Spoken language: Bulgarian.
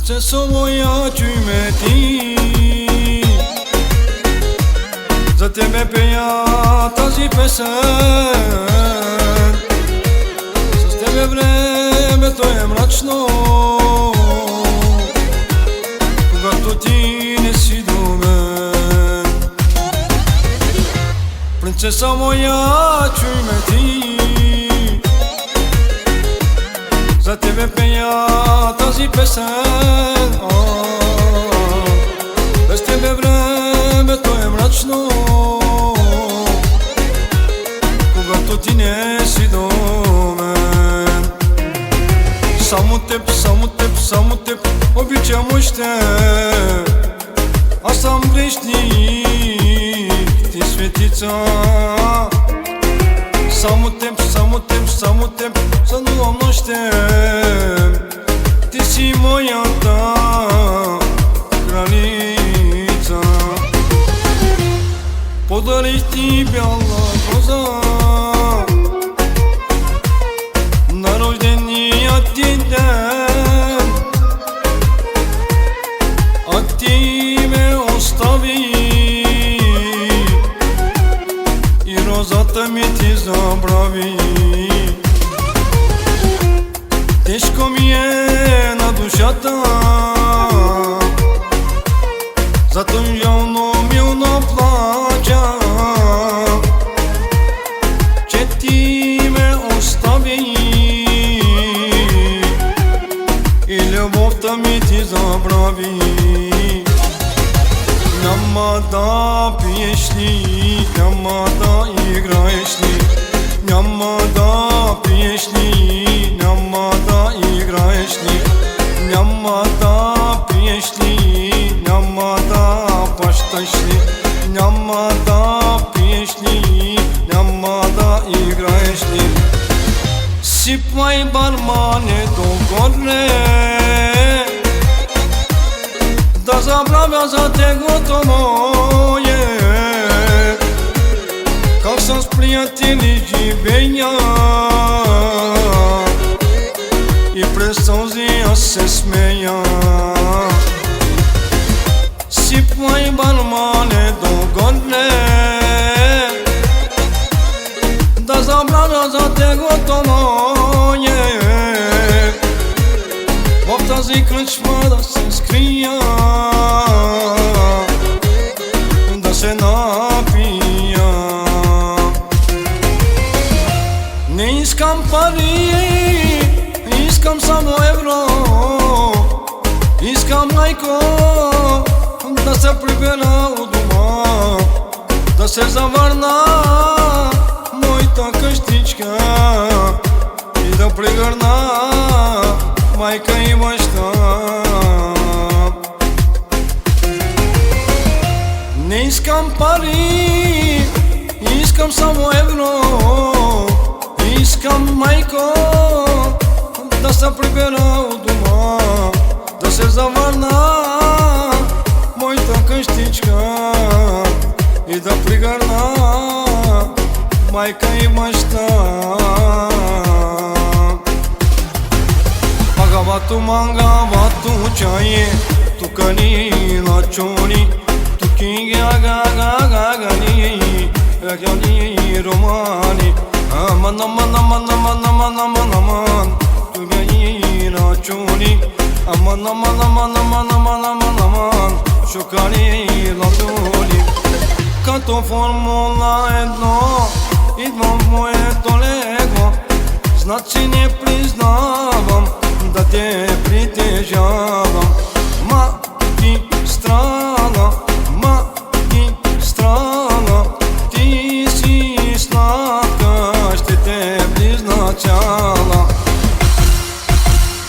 Принцесо моя, чуй ме ти. За тебе пея тази песен. С тебе времето е мрачно, когато ти не си до мен. Принцеса моя, чуй ме ти. За тебе пея тази песен. Без тебе времето е мрачно, когато ти не си до мен. Само теб, само теб, само теб обичам още. Аз съм грешник, ти светица. Само теб, само теб, само теб сънувам нощем. Ти си моята кралица. Подарих ти бяла роза на рождения ти ден, а ти ме остави и розата ми ти забрави. Тежко ми е на душата, зато жално милно плача, че ти ме остави и любовта ми ти забрави. Няма да пиеш ли, няма да играеш ли, няма да пиеш ли, няма да играеш ли, няма да пиеш ли, няма да плащаш ли, няма да пиеш ли, няма да играеш ли. Сипвай, бармане, догоре, да забравя за теглото мое. Как с приятели живея и през сълзи аз се смея. Сипвай, бармане, догоре, да забравя за теглото мое. В тази кръчма да се скрия, да се напия. Не искам пари, искам само евро. Искам, майко, да се прибера от дома, да се завърна моята къщичка и да прегърна майка и баща. Не искам пари, искам само евро. Искам, майко, да се прибера от дома, да се завърна моята къщичка и да пригърна майка и баща. Агавато мангавато чае, тукани начони, туки гагагагагани, гагани романи. Aman aman aman aman aman aman aman, tugai rachoni. Aman aman aman aman aman aman aman, shukari ladoli. Canto formula jedno, idvo moje to lego, znači ne priznaj.